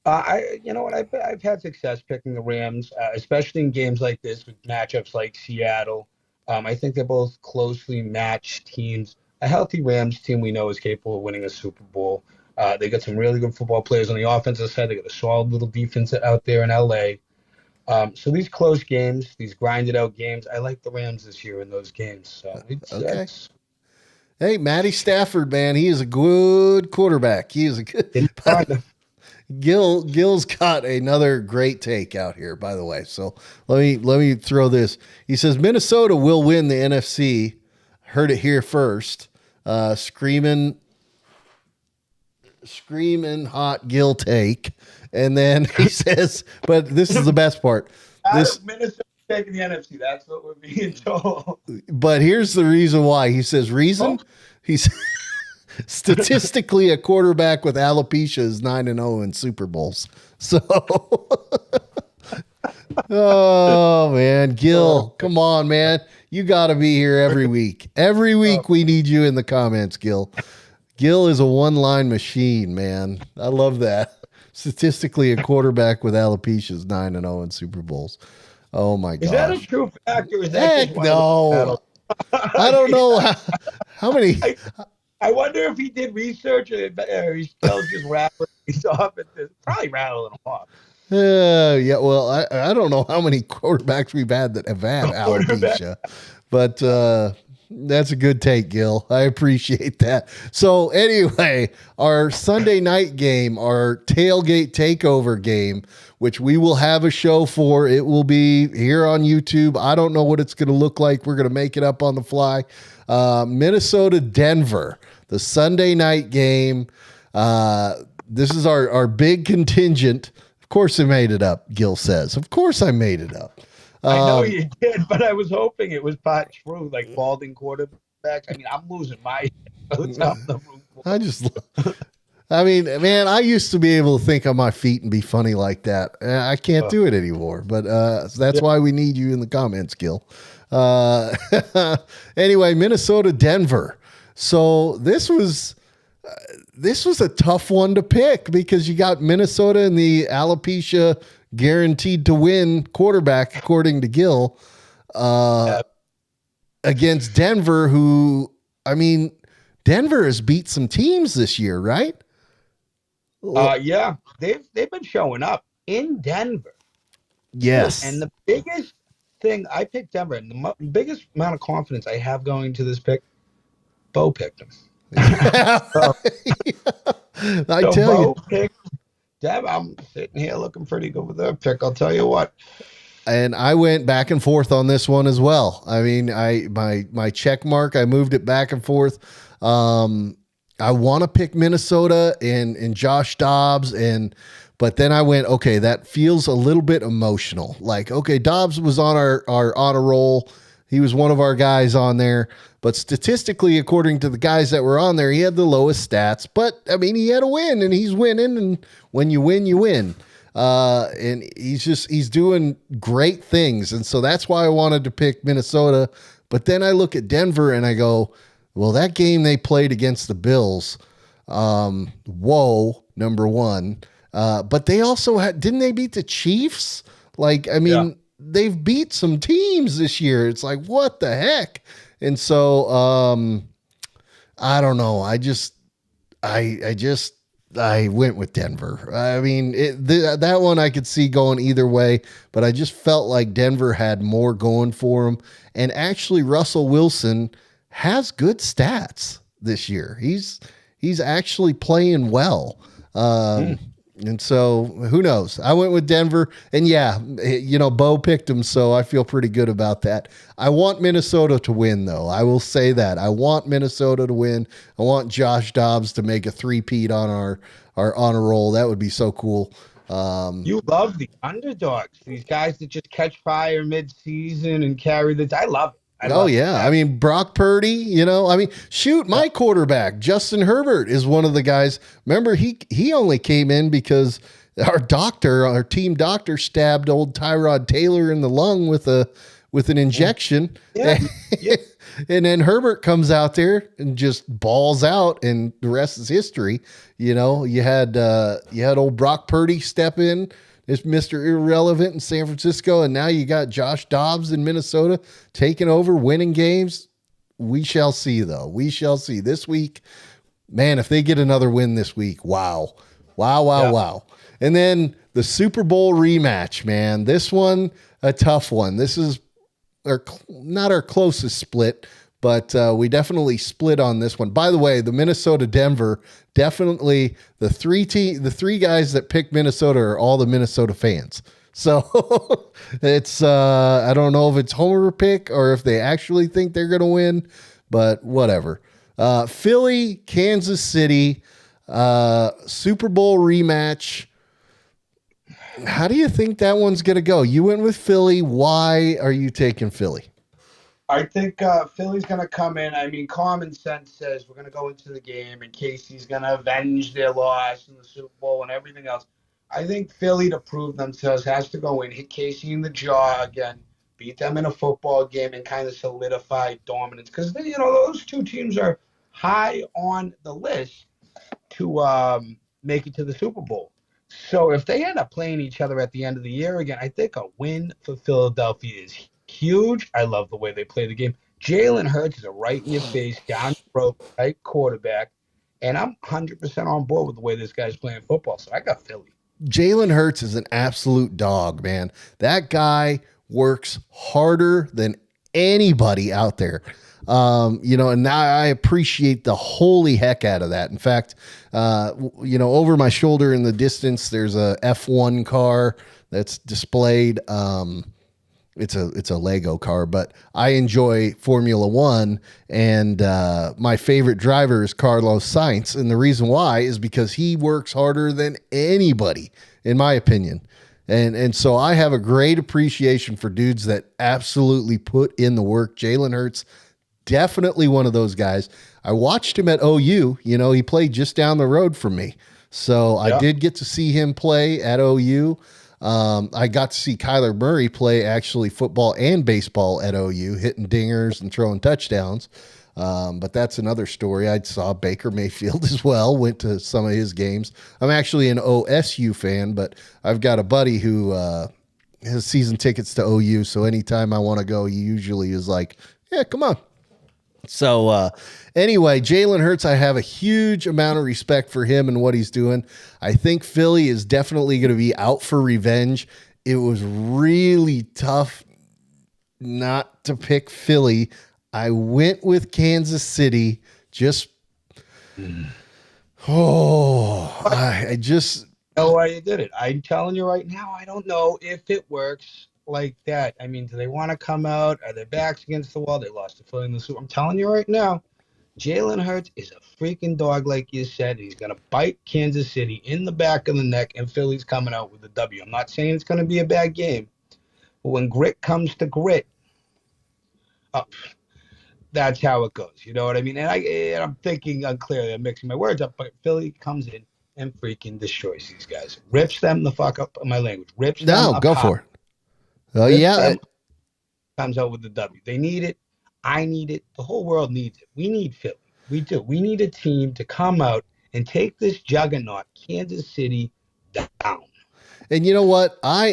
I've had success picking the Rams, especially in games like this with matchups like Seattle. I think they're both closely matched teams. A healthy Rams team we know is capable of winning a Super Bowl. They got some really good football players on the offensive side. They got a solid little defense out there in LA. So these close games, these grinded out games, I like the Rams this year in those games. So okay. Hey, Matty Stafford, man, he is a good quarterback. He is a good. Gil's got another great take out here, by the way. So let me throw this. He says Minnesota will win the NFC. Heard it here first. Screaming hot Gil take. And then he says, but this is the best part. Minnesota taking the NFC. That's what we're being told. But here's the reason why. He says he's statistically a quarterback with alopecia is 9-0 in Super Bowls. So oh man, Gil, come on, man. You got to be here every week. Every week we need you in the comments, Gil. Gil is a one-line machine, man. I love that. Statistically, a quarterback with alopecia is 9-0 in Super Bowls. Oh my God. Is that a true fact, or is that Heck no. I don't know how many. I wonder if he did research or he's still just rattling these off at this. Probably rattling them off. Yeah, well, I don't know how many quarterbacks we've had that have had alopecia, but that's a good take, Gil. I appreciate that. So anyway, our Sunday night game, our tailgate takeover game, which we will have a show for. It will be here on YouTube. I don't know what it's going to look like. We're going to make it up on the fly. Minnesota, Denver, the Sunday night game. This is our big contingent. Of course I made it up, Gil says. Of course I made it up. I know you did, but I was hoping it was part true, like balding quarterbacks. I mean, I'm losing my I mean, man, I used to be able to think on my feet and be funny like that. I can't do it anymore, but that's why we need you in the comments, Gil. Anyway, Minnesota, Denver. So this was a tough one to pick because you got Minnesota and the alopecia guaranteed to win quarterback, according to Gil, against Denver, who, I mean, Denver has beat some teams this year, right? Yeah, they've been showing up in Denver. Yes. And the biggest thing, I picked Denver, and the biggest amount of confidence I have going to this pick, Bo picked him. I tell you. Picked Denver. I'm sitting here looking pretty good with their pick, I'll tell you what. And I went back and forth on this one as well. I mean, my check mark, I moved it back and forth. I want to pick Minnesota and Josh Dobbs, but then I went, okay, that feels a little bit emotional. Like, okay, Dobbs was on our honor roll. He was one of our guys on there, but statistically, according to the guys that were on there, he had the lowest stats, but I mean, he had a win and he's winning. And when you win, you win. And he's doing great things. And so that's why I wanted to pick Minnesota. But then I look at Denver and I go, well, that game they played against the Bills, number one. But they also didn't they beat the Chiefs? Like, I mean, they've beat some teams this year. It's like, what the heck? And so, I don't know. I went with Denver. I mean, that one I could see going either way, but I just felt like Denver had more going for him. And actually, Russell Wilson has good stats this year. He's actually playing well. And so who knows? I went with Denver, and yeah, Bo picked him, so I feel pretty good about that. I want Minnesota to win, though. I will say that. I want Minnesota to win. I want Josh Dobbs to make a three-peat on our honor roll. That would be so cool. You love the underdogs, these guys that just catch fire mid-season and carry I love it. I mean, Brock Purdy, shoot, my quarterback, Justin Herbert, is one of the guys. Remember, he only came in because our team doctor stabbed old Tyrod Taylor in the lung with an injection. Yeah. And then Herbert comes out there and just balls out, and the rest is history. You had old Brock Purdy step in. It's Mr. Irrelevant in San Francisco, and now you got Josh Dobbs in Minnesota taking over, winning games. We shall see, though. We shall see. This week, man, if they get another win this week, wow. Wow. And then the Super Bowl rematch, man. This one, a tough one. This is not our closest split, but we definitely split on this one. By the way, the Minnesota-Denver, definitely the three guys that picked Minnesota are all the Minnesota fans. So it's I don't know if it's homer pick or if they actually think they're going to win, but whatever. Philly, Kansas City, Super Bowl rematch. How do you think that one's going to go? You went with Philly. Why are you taking Philly? I think Philly's going to come in. I mean, common sense says we're going to go into the game and Casey's going to avenge their loss in the Super Bowl and everything else. I think Philly, to prove themselves, has to go in, hit Casey in the jaw again, beat them in a football game, and kind of solidify dominance. Because, those two teams are high on the list to make it to the Super Bowl. So if they end up playing each other at the end of the year again, I think a win for Philadelphia is huge. I love the way they play the game. Jalen Hurts is a right-in-your-face, down-the-road type quarterback, and I'm 100% on board with the way this guy's playing football, so I got Philly. Jalen Hurts is an absolute dog, man. That guy works harder than anybody out there. And now I appreciate the holy heck out of that. In fact, over my shoulder in the distance, there's a F1 car that's displayed. It's a Lego car, but I enjoy Formula One, and my favorite driver is Carlos Sainz, and the reason why is because he works harder than anybody, in my opinion, and so I have a great appreciation for dudes that absolutely put in the work. Jalen Hurts, definitely one of those guys. I watched him at OU. He played just down the road from me, so I did get to see him play at OU. I got to see Kyler Murray play actually football and baseball at OU, hitting dingers and throwing touchdowns. But that's another story. I saw Baker Mayfield as well, went to some of his games. I'm actually an OSU fan, but I've got a buddy who has season tickets to OU. So anytime I want to go, he usually is like, yeah, come on. So anyway, Jalen Hurts, I have a huge amount of respect for him and what he's doing. I think Philly is definitely going to be out for revenge. It was really tough not to pick Philly. I went with Kansas City. I just know why you did it. I'm telling you right now, I don't know if it works like that. I mean, do they want to come out? Are their backs against the wall? They lost to Philly in the Super. I'm telling you right now, Jalen Hurts is a freaking dog, like you said. He's going to bite Kansas City in the back of the neck, and Philly's coming out with a W. I'm not saying it's going to be a bad game, but when grit comes to grit, that's how it goes. You know what I mean? And I'm thinking unclearly. I'm mixing my words up, but Philly comes in and freaking destroys these guys. Rips them the fuck up, my language. Rips them no, apart. go for it. Oh, yeah. Comes out with the W. They need it. I need it. The whole world needs it. We need Philly. We do. We need a team to come out and take this juggernaut, Kansas City, down. And you know what? I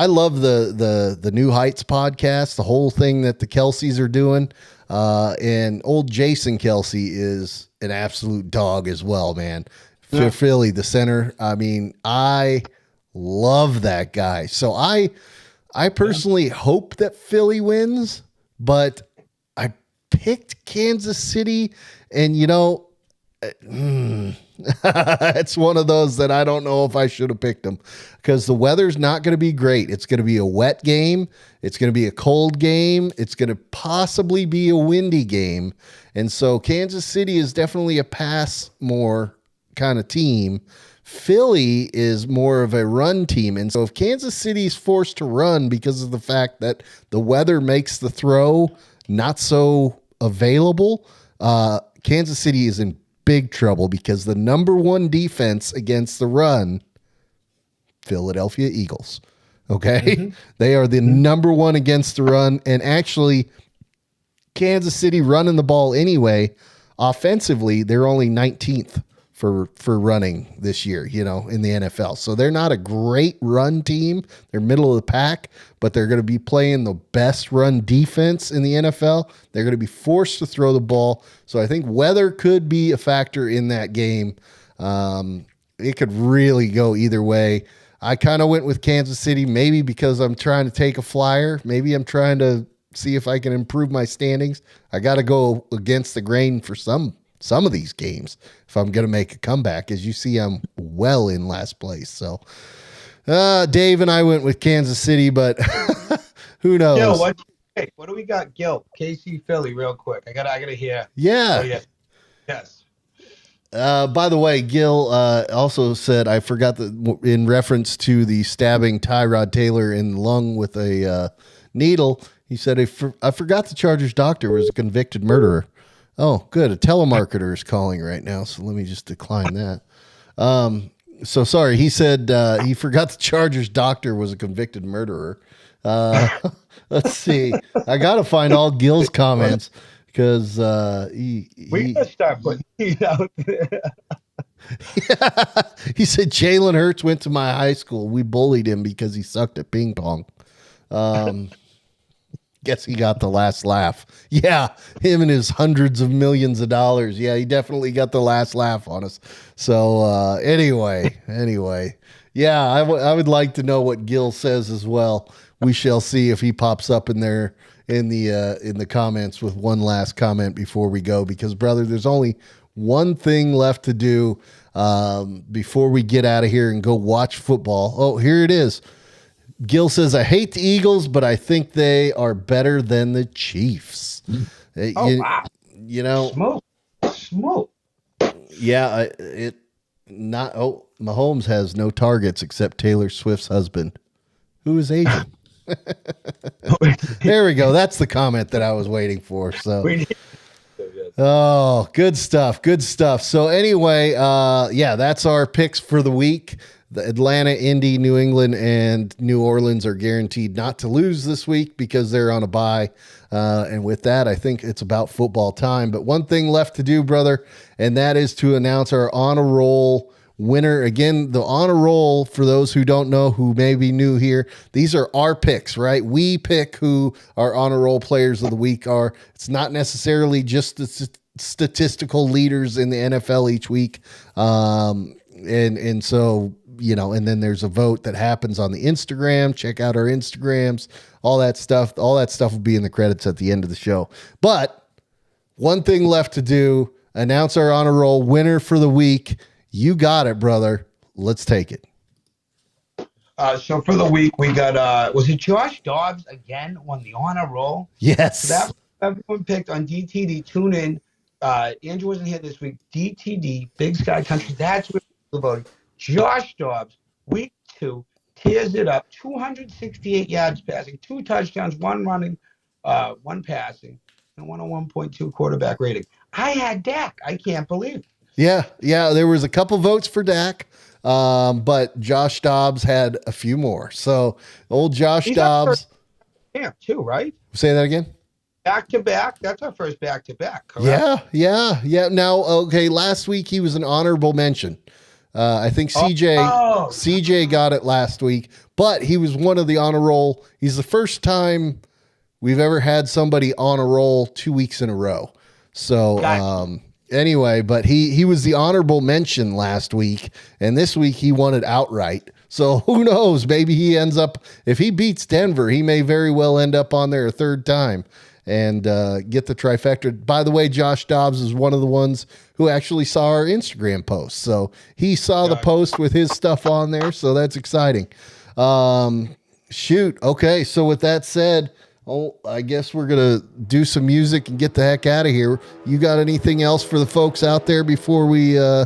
love the New Heights podcast, the whole thing that the Kelseys are doing. And old Jason Kelsey is an absolute dog as well, man. For Philly, the center. I mean, I love that guy. So I personally hope that Philly wins, but I picked Kansas City, and it's one of those that I don't know if I should have picked them, because the weather's not going to be great. It's going to be a wet game. It's going to be a cold game. It's going to possibly be a windy game. And so Kansas City is definitely a pass more kind of team. Philly is more of a run team. And so if Kansas City is forced to run because of the fact that the weather makes the throw not so available, Kansas City is in big trouble, because the number one defense against the run, Philadelphia Eagles. Okay. Mm-hmm. They are the number one against the run. And actually, Kansas City running the ball anyway, offensively, they're only 19th for running this year, in the NFL. So they're not a great run team. They're middle of the pack, but they're going to be playing the best run defense in the NFL. They're going to be forced to throw the ball. So I think weather could be a factor in that game. It could really go either way. I kind of went with Kansas City, maybe because I'm trying to take a flyer. Maybe I'm trying to see if I can improve my standings. I got to go against the grain for some of these games if I'm going to make a comeback. As you see, I'm well in last place. So Dave and I went with Kansas City, but who knows? Gil, what do we got? Gil, KC Philly, real quick. I gotta hear. Yeah. Oh, yeah. Yes. By the way, Gil also said, I forgot that in reference to the stabbing Tyrod Taylor in the lung with a needle, he said, I forgot the Chargers doctor was a convicted murderer. Oh, good. A telemarketer is calling right now, so let me just decline that. So sorry. He said he forgot the Chargers doctor was a convicted murderer. Let's see. I got to find all Gil's comments, because we gotta start putting it out there. Yeah. He said Jalen Hurts went to my high school. We bullied him because he sucked at ping pong. Guess he got the last laugh. Yeah, him and his hundreds of millions of dollars. Yeah, he definitely got the last laugh on us. So anyway, yeah, I would like to know what Gil says as well. We shall see if he pops up in there in the comments with one last comment before we go, because brother, there's only one thing left to do before we get out of here and go watch football. Oh, here it is. Gil says, I hate the Eagles, but I think they are better than the Chiefs. Wow. Smoke. Yeah, Mahomes has no targets except Taylor Swift's husband, who is Asian. There we go. That's the comment that I was waiting for. So, oh, good stuff. So anyway, that's our picks for the week. The Atlanta, Indy, New England, and New Orleans are guaranteed not to lose this week because they're on a bye. And with that, I think it's about football time. But one thing left to do, brother, and that is to announce our honor roll winner. Again, the honor roll, for those who don't know, who may be new here, these are our picks, right? We pick who our honor roll players of the week are. It's not necessarily just the statistical leaders in the NFL each week. And so, and then there's a vote that happens on the Instagram. Check out our Instagrams, all that stuff. All that stuff will be in the credits at the end of the show. But one thing left to do, announce our honor roll winner for the week. You got it, brother. Let's take it. So for the week, we got, was it Josh Dobbs again on the honor roll? Yes. So that everyone picked on DTD. Tune in. Andrew wasn't here this week. DTD, Big Sky Country. That's what we're voting. Josh Dobbs, week 2, tears it up. 268 yards passing, 2 touchdowns, 1 running, 1 passing, and 101.2 quarterback rating. I had Dak. I can't believe it. Yeah. There was a couple votes for Dak, but Josh Dobbs had a few more. So old Josh Dobbs. Yeah, too, right? Say that again. Back-to-back. That's our first back-to-back, correct? Yeah. Now, okay, last week he was an honorable mention. I think CJ got it last week, but he was one of the honor roll. He's the first time we've ever had somebody on a roll 2 weeks in a row. So, Gotcha. Anyway, but he was the honorable mention last week, and this week he won it outright. So who knows? Maybe he ends up, if he beats Denver, he may very well end up on there a third time and get the trifecta. By the way, Josh Dobbs is one of the ones who actually saw our Instagram post. So he saw the post with his stuff on there. So that's exciting. Shoot. Okay. So with that said, I guess we're going to do some music and get the heck out of here. You got anything else for the folks out there before we go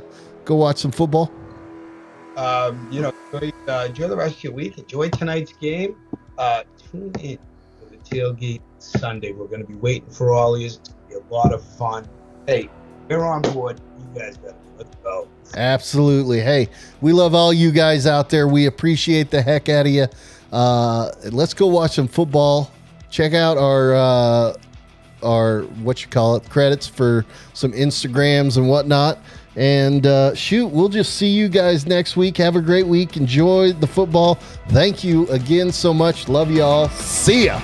watch some football? Enjoy the rest of your week. Enjoy tonight's game. Tune in for the tailgate Sunday. We're going to be waiting for all of you. It's going to be a lot of fun. Hey, we're on board. You guys got it. Let's go. Absolutely. Hey, we love all you guys out there. We appreciate the heck out of you. Let's go watch some football. Check out our credits for some Instagrams and whatnot. And we'll just see you guys next week. Have a great week. Enjoy the football. Thank you again so much. Love y'all. See ya.